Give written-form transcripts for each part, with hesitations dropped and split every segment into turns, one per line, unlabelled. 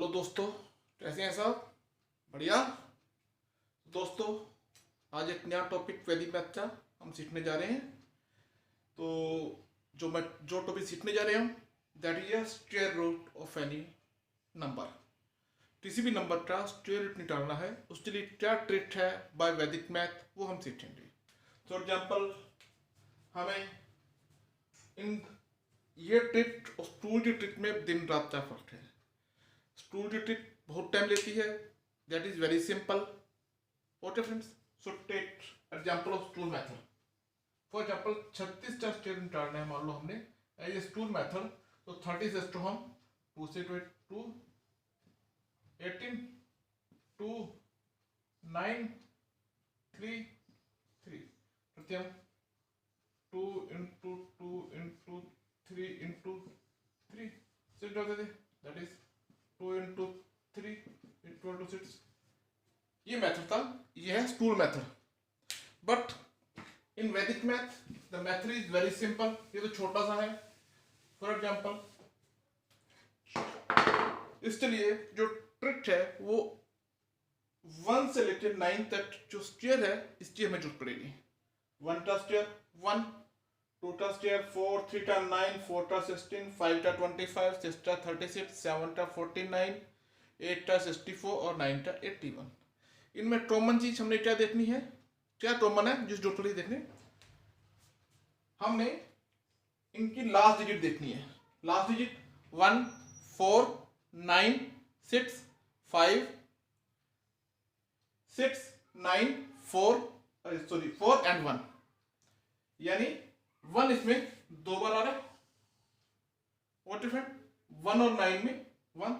Hello दोस्तों, कैसे हैं सब? बढ़िया। दोस्तों, आज एक नया टॉपिक वैदिक मैथ का हम सीखने जा रहे हैं। तो जो टॉपिक सीखने जा रहे हैं हम, that is square root of any number. किसी भी नंबर का स्क्वायर रूट निकालना है, उसके लिए क्या ट्रिक है बाय वैदिक मैथ, वो हम सीखेंगे। फॉर एग्जाम्पल, हमें इन ये ट्रिक और स्टूल की ट्रिक में दिन रात का फर्क है। स्टूल की ट्रिक बहुत टाइम लेती है, that is very simple. Okay friends, so take example of stool method. For example 36 का स्क्वायर निकालना है, मान लो हमने एज ए स्टूल मेथड। तो 30 से हम 2 से 2 18 2 9 3 3 प्रत्यम 2 इंटू 2 इंटू 3 इंटू 3 6 कर देते, that is 2 into 3 equal to 6। ये मेथड था, ये है स्टूल मेथड। बट इन वैदिक math the method is very simple. ये तो छोटा सा है। फॉर एग्जांपल, इसके लिए जो ट्रिक है वो 1 से लेकर 9 तक जो स्क्वायर है, इसकी हमें जरूरत पड़ेगी। 1 का स्क्वायर 1, 2 का स्क्वायर 4, 3 का 9, 4 का 16, 5 का 25, 6 का 36, 7 का 49, 8 का 64 और 9 का 81। इनमें कॉमन चीज हमने क्या देखनी है, क्या कॉमन है जिस डॉक्टर की देखनी, हमने इनकी लास्ट डिजिट देखनी है। लास्ट डिजिट 1 4 9 6 5 6 9 4 4 एंड 1, यानी 1 इसमें 2 बार आ रहा है। व्हाट इफ 1 और 9 में 1।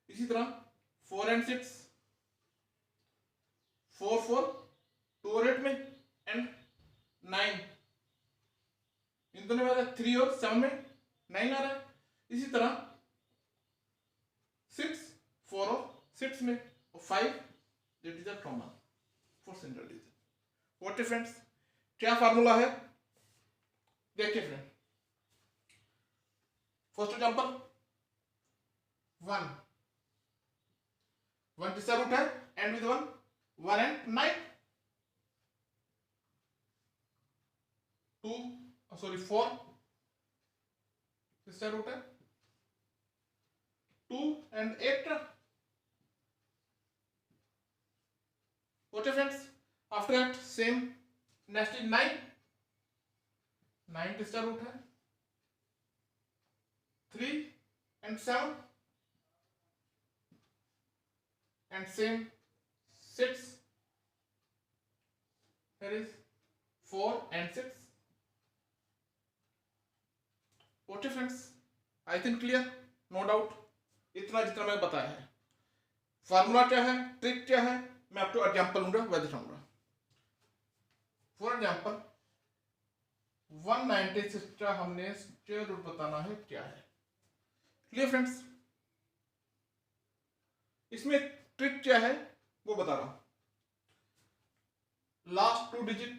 इसी तरह 4 एंड 6, 4 4 2 और 8 में एंड 9, इन दोनों में 3 और 7 में 9 आ रहा है। इसी तरह 6 4 और 6 में और 5, that is a common for single digit. What if friends, क्या फार्मूला है देखिए फ्रेंड। फर्स्ट एग्जांपल 1 किसका रूट है, एंड विद 1 एंड 9। 4 किसका रूट है, 2 एंड 8 का। Okay friends, after that same next is 9 किसका रूट है, 3 and 7 and same 6, here is 4 and 6. Okay friends, I think clear, no doubt. इतना जितना मैं बताया है। फार्मूला क्या है, ट्रिक क्या है, मैं आपको एग्जांपल दूंगा, वह दिखाऊंगा। फॉर एग्जांपल 196 का हमने स्क्वायर रूट बताना है, क्या है। क्लियर फ्रेंड्स, इसमें ट्रिक क्या है वो बता रहा हूं। लास्ट 2 डिजिट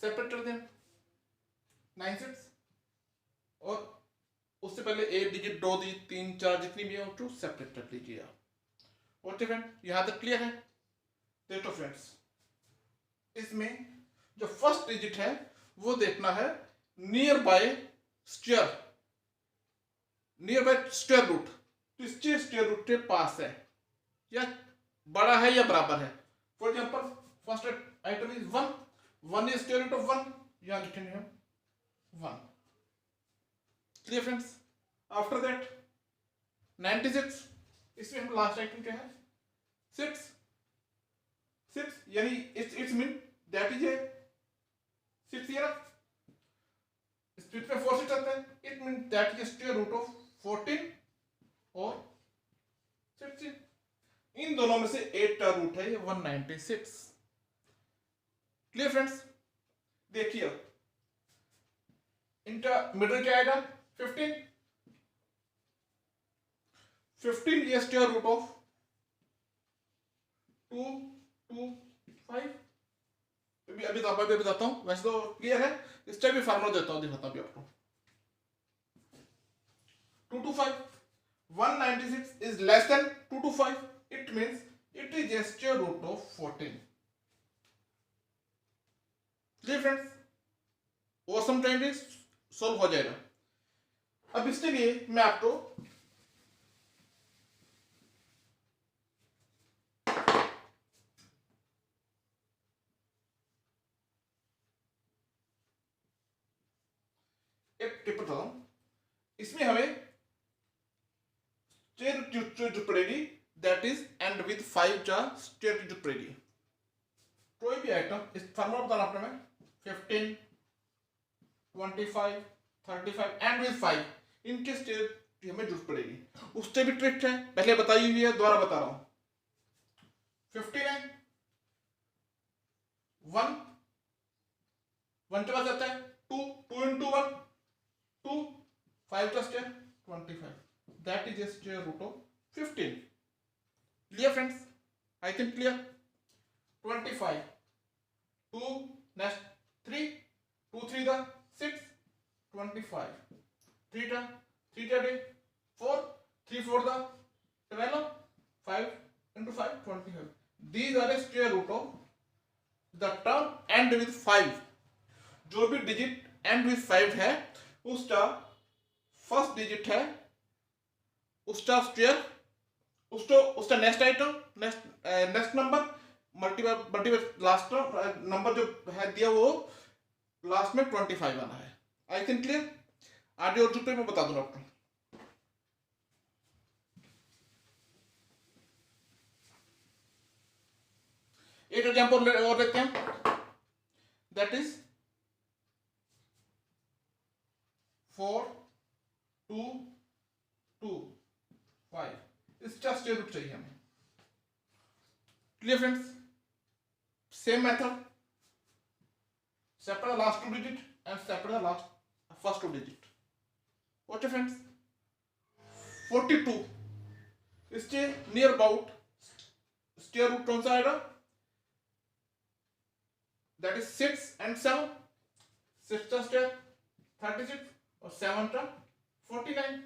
सेपरेट कर दें 96, और उससे पहले 1 डिजिट 2 डिजिट 3 4 जितनी भी है उसको सेपरेट कर लीजिए आप। ओके फ्रेंड, यहां तक क्लियर है। देखो फ्रेंड्स, इसमें जो फर्स्ट डिजिट है वो देखना है नियर बाय स्क्वायर रूट। तो इसके स्क्वायर रूट के पास है या बड़ा है या बराबर है। For example first item is 1 is square root of 1, यहां लिखेंगे हम 1। क्लियर फ्रेंड्स, आफ्टर दैट 96, इसमें हम लास्ट आइटम क्या है 6 यानी it's mean that is a 6 year. Split में 4 से चलता है, it mean that is square root of 14 और 16। इन दोनों में से 8 का रूट है ये 196। क्लियर फ्रेंड्स, देखिए इनका मिडिल क्या आएगा 15 ये स्क्वायर रूट ऑफ 2 2 5। अभी बताता हूं, वैसे तो क्लियर है। इसका भी फार्मूला देता हूं, दिखाता हूं आपको। 2 2 5 196 is less than 2 to 5. It means it is a square root of 14. Clear friends? और सम टाइम सॉल्व हो जाएगा. अब इसके लिए मैं आपको एक टिप बताता हूं. इसमें हमें स्टेयर जो पड़ेगी, दैट इज एंड विद 5 जा स्टेयर जो पड़ेगी. कोई भी आइटम इस फॉर्मूला बताना आपने मैं 15 25 35 एंड विद 5 इनके स्टेयर की हमें जरूरत पड़ेगी. उससे भी ट्रिक है, पहले बताई हुई है, दोबारा बता रहा हूं. 15 है, 1 के बाद आता है 2 into 1 2 5 का स्टेयर 25. That is a square root of 15. Clear friends? I think clear. 25 2 next 3 2 3 the 6 25 3 the 4 3 4 the 12 5 into 5 25. These are a square root of the term end with 5. जो भी डिजिट एंड विथ 5 है उसका फर्स्ट डिजिट है, उसका square, उसका next item, next number multiple last number जो है दिया वो लास्ट में 25 आना है. आई थिंक क्लियर. आगे और दूसरे में बता दूंगा आपको. एक एग्जांपल और देखते हैं. That is 4 2 2 5. इसका स्क्वायर रूट चाहिए हमें. Clear friends? Same method, separate the last 2 digit and separate the first 2 digit. Okay friends, 42 इसके नियर अबाउट स्क्वायर रूट कौन सा आएगा? That is 6 and 7. 6 का स्क्वायर 36 और 7 का 49.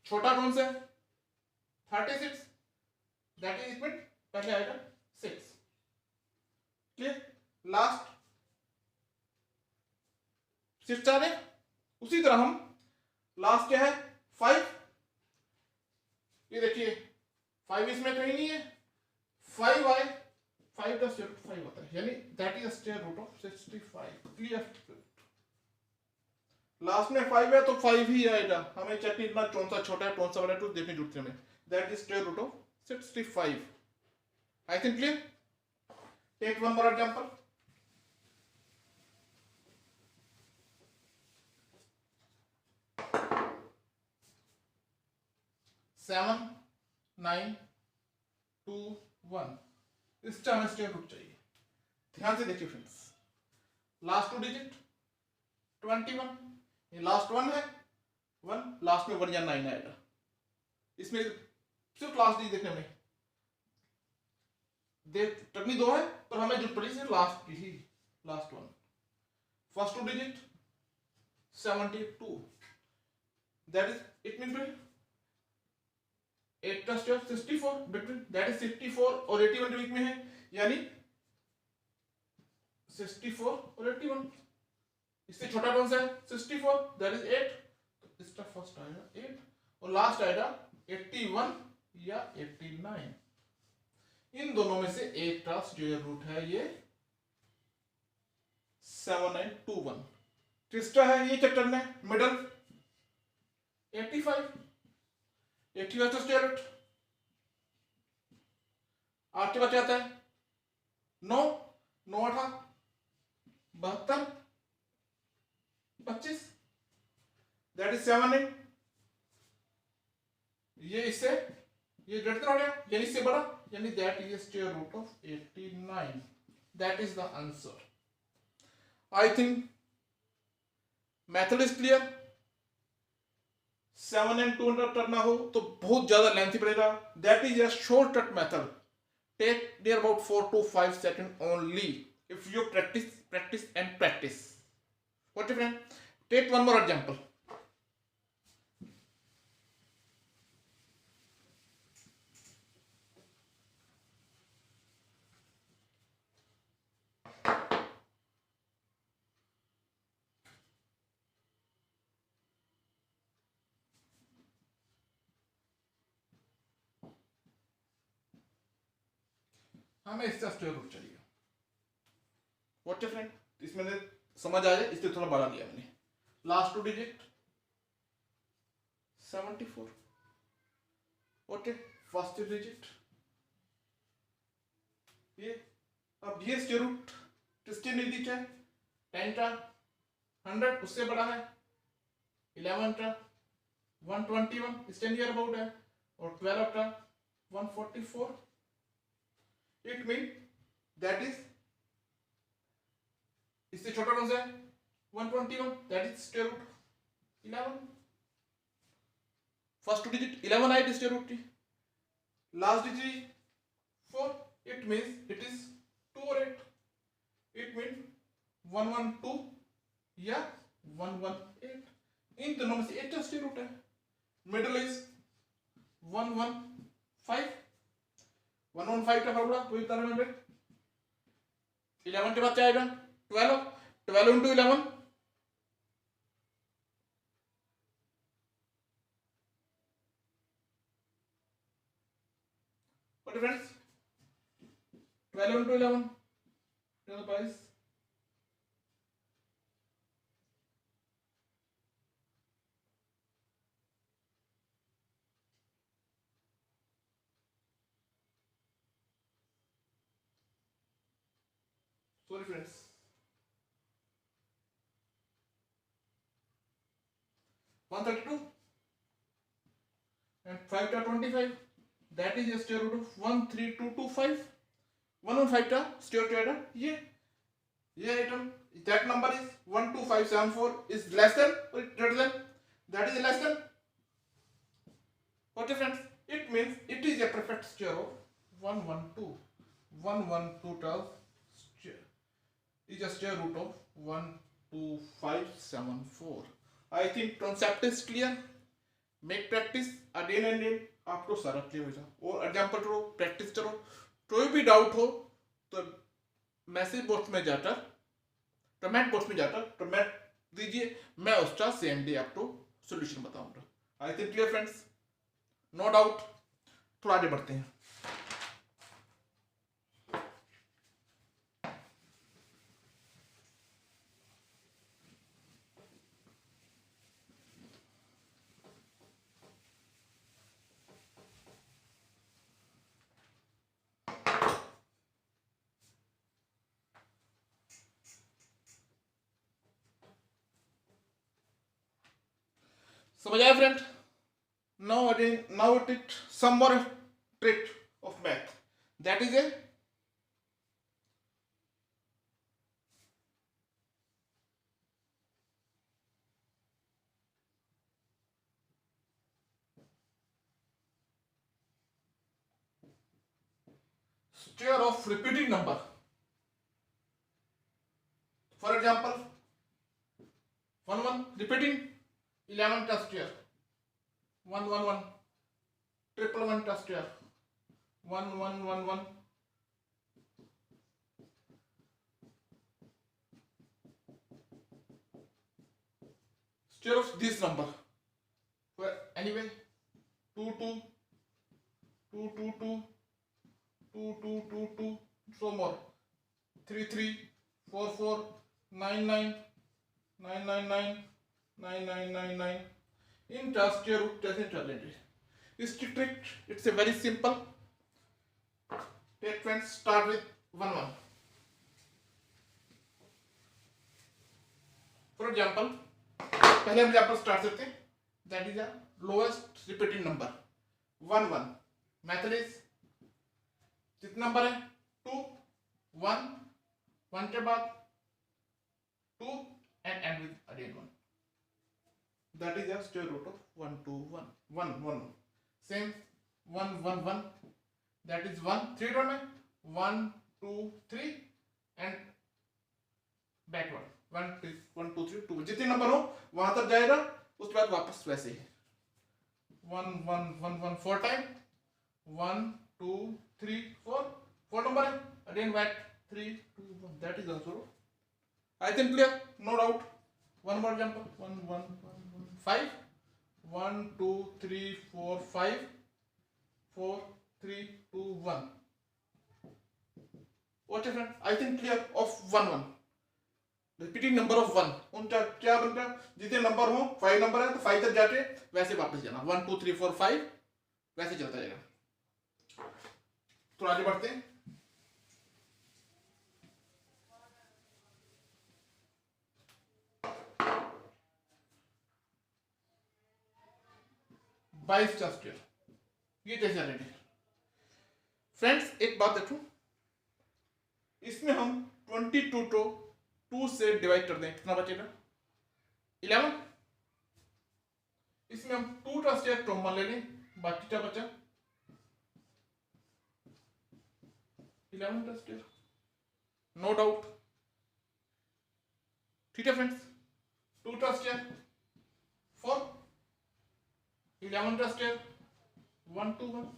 छोटा कौन सा है? 36. दैट इज इक्वल पहले आएगा 6. क्लियर? लास्ट 6 आ रहे. उसी तरह हम लास्ट क्या है 5. ये देखिए 5 इसमें कहीं नहीं है. 5 आए 5 का स्क्वायर रूट 5 होता है, यानी that is square root of 65. Clear? Last में 5 है तो 5 ही आएगा. हमें चेक नहीं करना कौन सा छोटा है कौन सा बड़ा है, तो देखने जरूरत है हमें. That is square root of 65. I think clear. Take one more example. 7 9 2 1. इसका हमें स्क्वायर रूट चाहिए. ध्यान से देखिए फ्रेंड्स, लास्ट 2 डिजिट 21, ये लास्ट 1 है 1, लास्ट में 1 या 9 आएगा. इसमें सिर्फ लास्ट डिजिट देखने में टर्नी 2 है तो हमें जो पड़ी सिर्फ लास्ट की ही, last 1. First 2 digit 72. That is it mean 8 का स्क्वायर 64 बिटवीन, दैट इज 64 और 81 के बीच में है, यानी 64 और 81. इससे छोटा कौन सा है? 64. That is 8. तो इसका फर्स्ट आएगा 8 और लास्ट आएगा 81 या 89. इन दोनों में से एक का स्क्वायर रूट है ये 7921. किसका है ये चेक करना है. मिडल 85. 85 का स्क्वायर रूट 8 के बाद क्या आता है 9 9 8 72 25. दैट इज 7 ये इससे ये ग्रेटर हो गया यानी इससे बड़ा, यानी that is square root of 89. That is the answer. I think method is clear. 7 and 2 करना हो तो बहुत ज्यादा लेंथी पड़ेगा. That is a shortcut method. Take near about 4 to 5 seconds only if you practice and practice. What friend? Take one more example. हमें इसका square root चाहिए। What है फ्रेंड, इसमें से समझ आ जाए इसलिए थोड़ा बड़ा लिया मैंने। Last 2 digit 74। व्हाट है फर्स्ट डिजिट ये। अब ये स्क्वायर रूट किसके नजदीक है? 10 का 100 उससे बड़ा है, 11 का 121 इसके नियर अबाउट है, और 12 का 144। इट मीन दैट इज इससे छोटा कौन सा है? 121, that is square root 11। First 2 digit 11 आई स्क्वायर रूट की, last digit 4, it means it is 2 और 8। इट मीन 112 या 118, इन दोनों में से 8 का स्क्वायर रूट है। Middle is 115। 115 का फॉर्मूला वही बता रहा हूं। 11 के बाद क्या आएगा? 12 into 11 friends, 12 into 11 22। Sorry friends, 132 and 5 का 25, that is a square root of 13225। 115 का square क्या है? ये item, that number is 12574 is less than or greater than, that is less than। Okay friends, it means it is a perfect square of 112 is a square root of 12574। I think concept is clear। Make practice again and again, आपको सारा clear हो जाए। और example करो, practice करो। कोई भी doubt हो तो मैसेज बॉक्स में जाकर, कमेंट बॉक्स में जाकर कमेंट दीजिए, मैं उसका सेम डे आपको सोल्यूशन बताऊंगा। I think clear friends, no doubt. थोड़ा आगे बढ़ते हैं। समझ आया friend? now it is some more trick of math, that is a square of repeating number। for example 1 repeating 11 का square 111, 111 का square 1111, square of this number for anyway 22 so more 33 44 99 999 इन task के रूट कैसे चलेंगे? इसकी trick it's a very simple. Take friends, start with 1 1। For example पहले हम example start करते हैं, that is the lowest repeating number 1 1। Method is, कितना नंबर है? 2 1 1 के बाद 2 and end with again 1, that is the square root of 121 1 1। same 1 1 1, that is 1 3 term में 1 2 3 and backward 1 2 3 2, जितने नंबर हो वहां तक जाएगा, उसके बाद वापस वैसे ही 1 1 1 1 4 टाइम 1 2 3 4 4 नंबर है, again back 3 2 1, that is also I think clear, no doubt। one more example 1 1 1 1 5 1 2 3 4 5 4 3 2 1, okay friend, I think clear of 1 1 repeating number of 1 उनका क्या बनता है, जितने नंबर हो 5 नंबर है तो 5 तक जाके वैसे वापस जाना 1 2 3 4 5 वैसे चलता जाएगा। तो आगे बढ़ते हैं। बाईस स्क्वायर ये कैसे रेडी फ्रेंड्स, एक बात देखो, इसमें हम 22 को 2 से डिवाइड कर दें, कितना बचेगा 11। इसमें हम 2 का स्क्वायर कॉमन ले लें, बाकी क्या बचा 11 का स्क्वायर, नो डाउट। ठीक है फ्रेंड्स, 2 का स्क्वायर 4, 11 का square 1 2 1,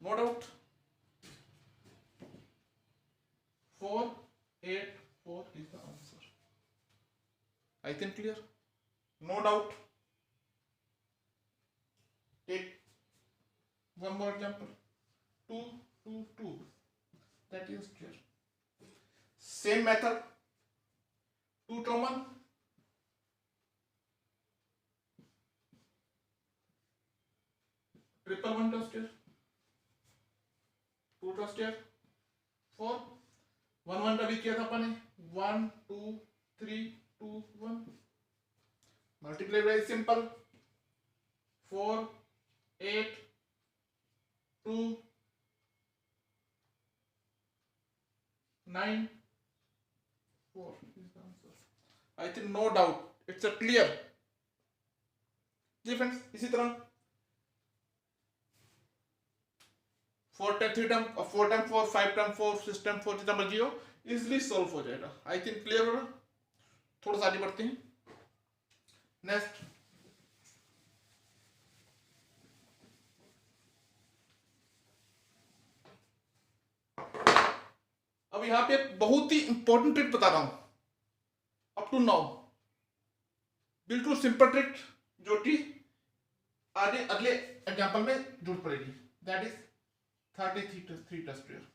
no doubt. 4 8 4 is the answer. I think clear? No doubt. Take one more example. 2 2 2. That is clear. Same method. 2 common. Triple 1 का square. 2 का square. 4 1 1 का भी किया था अपन ने 1 2 3 2 1 multiply very simple 4 8 2 9 4 is the answer. I think no doubt it's a clear जी friends. इसी तरह 4 time 3 time 4 time 4 5 time 4 6 time 4 जितना मर्जी हो इजिली सॉल्व हो जाएगा। आई थिंक क्लियर होगा। थोड़ा सा आगे बढ़ते हैं। नेक्स्ट अब यहां पे बहुत ही इंपॉर्टेंट ट्रिक बता रहा हूं अप टू नाउ, बिल्कुल सिंपल ट्रिक जो कि आगे अगले एग्जांपल में जरूरत पड़ेगी। That is 33 test pair.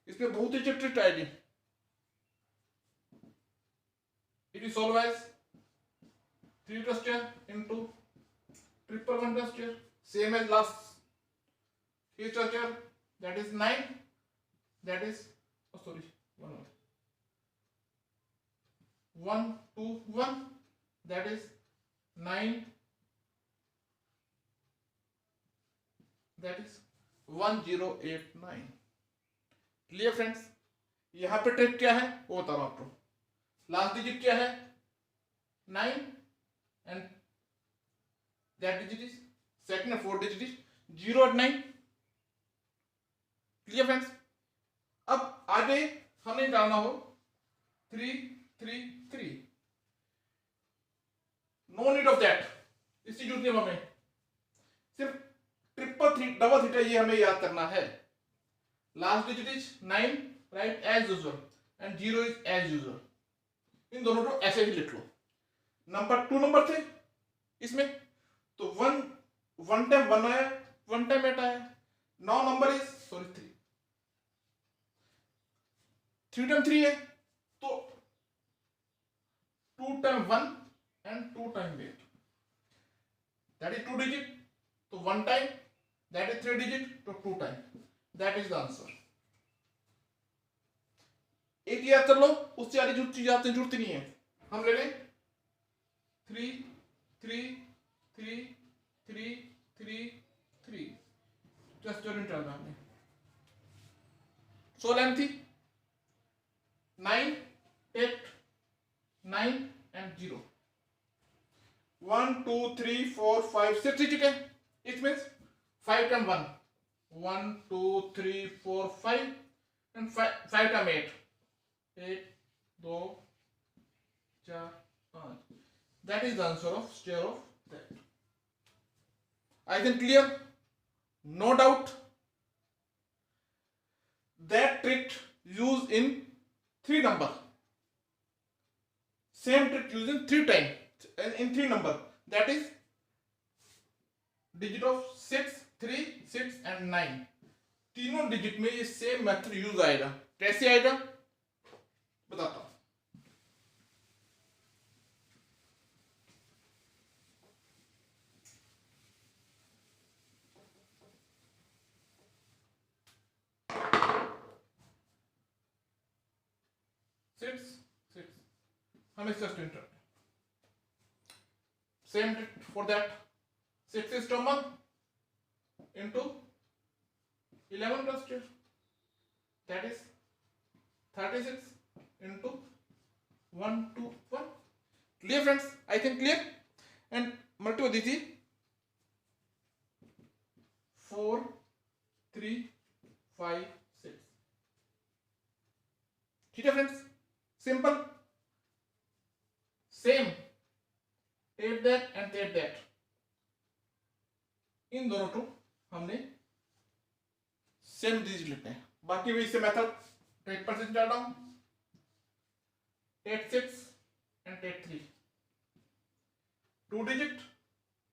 इसमें बहुत ही ट्रिक आएगी। It is solve as 3 test pair into triple 1 test pair same as last 3 test pair that is 9 that is sorry 1 2 1 that is 9 that is 1089। Clear friends. यहां पे trick क्या है वो बता रहा हूं आपको। लास्ट डिजिट क्या है 9 and that digit is second and fourth digit is 0 और 9। Clear friends. अब आगे हमें जाना हो 3 3 3। नो नीड ऑफ दैट, इसकी जरूरत नहीं हमें, सिर्फ ट्रिपल 3 डबल थीटा ये हमें याद करना है। Last digit is 9 right as usual and 0 is as usual. इन दोनों को ऐसे ही लिख लो। नंबर 2 नंबर थे इसमें तो 1 टाइम 1 आया 1 टाइम 8 आया। Now number is sorry 3 time 3 है तो 2 time 1 and 2 time 8 that is 2 digit तो 1 टाइम दैट इज 3 डिजिट तो 2 time that is the answer. एक याद कर लो, उससे आगे जो चीज आती जरूरत नहीं है। हम ले लें 3 3 3 3 3 3 जस्ट जरूर डालना हमने। सो लेंथ थी 9 8 9 एंड 0 1 2 3 4 5 6 ठीक है। It means 5 time 1 1 2 3 4 5 and 5 time 8 1 2 4 5 that is the answer of square of that. I think clear? No doubt. That trick used in 3 number. Same trick used in 3 times in 3 number. That is digit of 6 3 6 and 9. तीनों digit में ये same method use आएगा। कैसे आएगा बताता हूं। Six six हम इसका स्क्रीन करते हैं। Same for that 6 is common into 11 plus 2, that is 36 into 1 to 1. Clear friends? I think clear. And multiply दीजिए 4 3 5 6। ठीक है friends, simple. Same take that and take that, इन दोनों को हमने सेम डिजिट लेते हैं। बाकी भी इससे मेथड टेक पर से डाल रहा हूं। Take 6 and take 3, 2 digit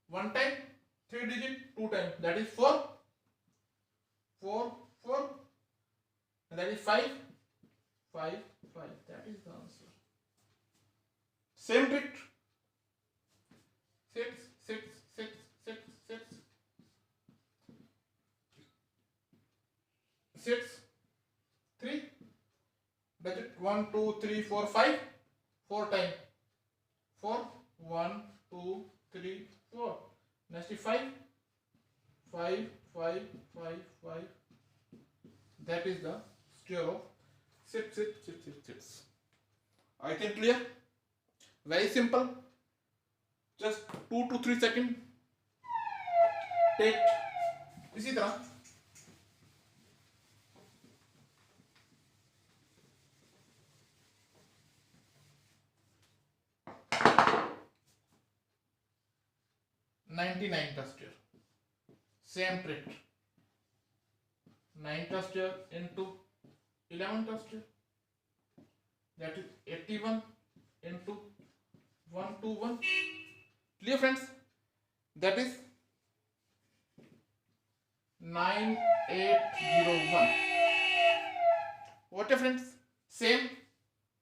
1 time, 3 digit 2 time, that is 4 4 4, and that is 5 5 5, that is the answer. Same trick, 6 6 6 6 6 6 3 digit 1 2 3 4 5, 4 time 4 1 2 3 4, next is 5 5 5 5 5, that is the square of 6 6 6 6 6. I think clear? Very simple, just 2 to 3 seconds take। इसी तरह ninety nine का square, same trick, 9 का square into 11 का square, that is 81 into 1 to 1. Clear friends? That is 9801. What friends? Same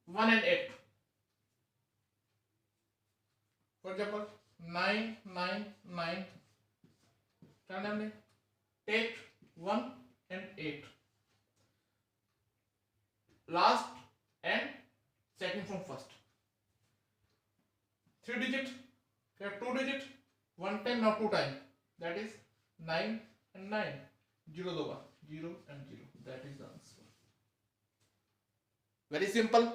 1 and 8. For example 999, क्या नाम है? Take 1 and 8, last and second from first, 3 digit, here 2 digit, 1 time not 2 time, that is 9 and 9, 0 2 0 and 0, that is the answer. Very simple.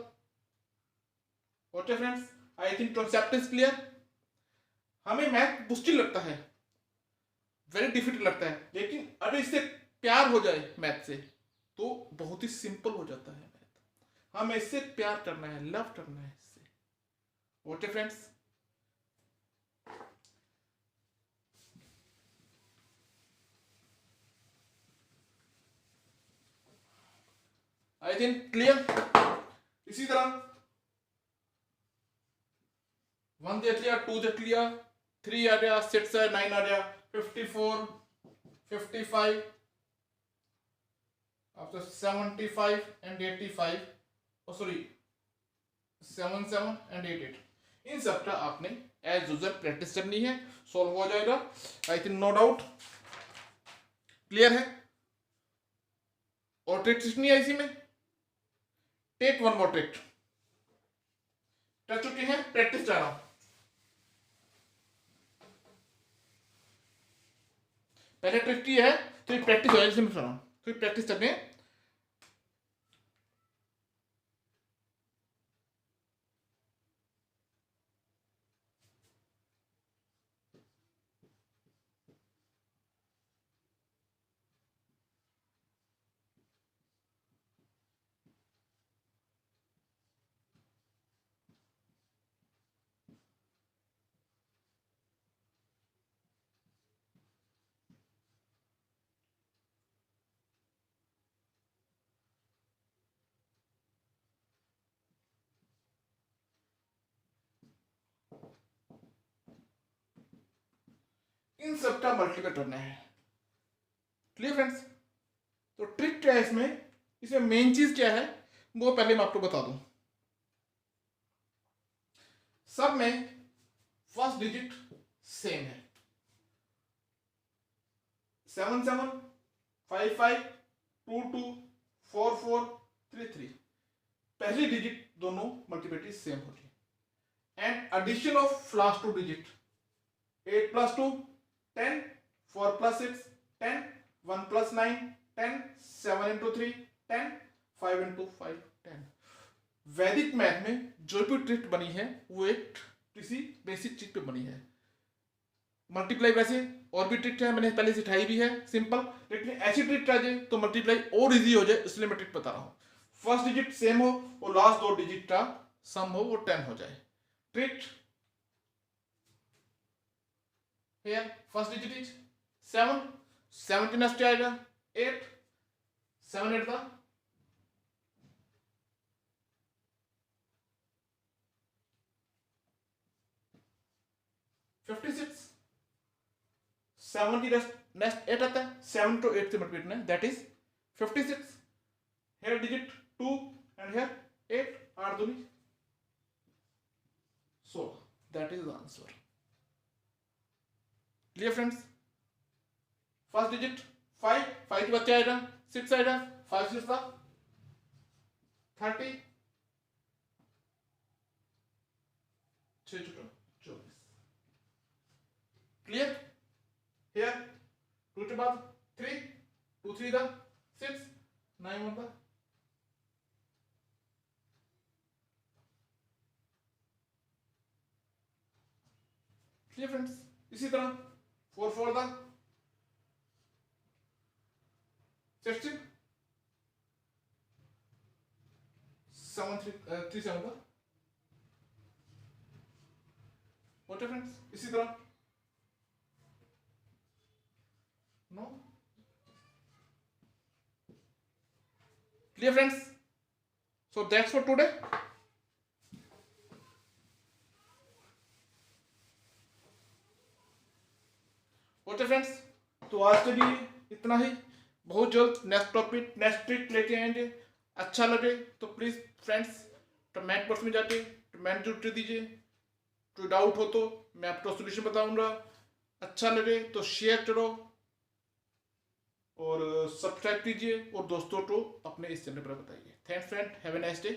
Okay friends, I think concept is clear. हमें math मुश्किल लगता है, very difficult लगता है, लेकिन अगर इससे प्यार हो जाए मैथ से तो बहुत ही सिंपल हो जाता है मैथ। हमें इससे प्यार करना है, लव करना है इससे। Okay friends, I think clear. इसी तरह 1 देख लिया, 2 देख लिया, 3 आ गया, 6 है, 9 आ गया, 54 55, after 75 and 85, oh sorry 77 and 88, इन सब का आपने एज यूजल प्रैक्टिस करनी है, सॉल्व हो जाएगा I think, no doubt. Clear है? और ट्रिक नहीं है इसी में, टेक वन मोर ट्रिक कर चुके हैं, प्रैक्टिस कर रहा हूं। पहले ट्रिक की है तो ये प्रैक्टिस हो जाए, जैसे मैं सुना तो प्रैक्टिस करते हैं। इन सबका मल्टीप्लाई करना है। Clear friends? तो ट्रिक क्या है इसमें मेन चीज क्या है वो पहले मैं आपको बता दूं। सब में फर्स्ट डिजिट सेम है, 7755224433। पहली डिजिट दोनों मल्टीप्लिसिटी सेम होती है। And addition of last two digit 8 + 2 10, 4 + 6 10, 1 + 9 10, 7 × 3 10, 5 × 5 10। वैदिक मैथ में जो भी ट्रिक बनी है वो एक किसी बेसिक चीज पे बनी है। मल्टीप्लाई वैसे और भी ट्रिक है, मैंने पहले सिखाई भी है सिंपल, लेकिन ऐसी ट्रिक आ जाए तो मल्टीप्लाई और इजी हो जाए, इसलिए मैं ट्रिक बता रहा हूं। फर्स्ट डिजिट सेम हो और लास्ट दो डिजिट का सम हो वो 10 हो जाए। Trick here first digit is 7, 17 next आएगा 8, 7 8 था 56, 70 नेक्स्ट 8 आता है, 7 to 8 से मल्टीप्लाई करना है, that is 56। here digit 2 and here 8, 8 दूनी 16, that is the answer। Clear friends. First digit 5, 5 के बच्चे आएगा 6 आएगा, 5 6 था 30, 6 × 24। क्लियर। हियर 2 के बाद 3, 2 3 था 6, 9 1 था। Clear friends. इसी तरह 4 4 था 60, 7 3 7 था। ओके फ्रेंड्स, इसी तरह no. Clear friends. So that's for today. Okay friends, तो आज के लिए इतना ही। बहुत जल्द नेक्स्ट टॉपिक नेक्स्ट ट्रिक लेके आएंगे। अच्छा लगे तो प्लीज फ्रेंड्स कमेंट बॉक्स में जाके कमेंट जरूर कर दीजिए। कोई डाउट हो तो मैं आपको सोल्यूशन बताऊंगा। अच्छा लगे तो शेयर करो और सब्सक्राइब कीजिए और दोस्तों को अपने इस चैनल पर बताइए। Thanks friend, have a nice day.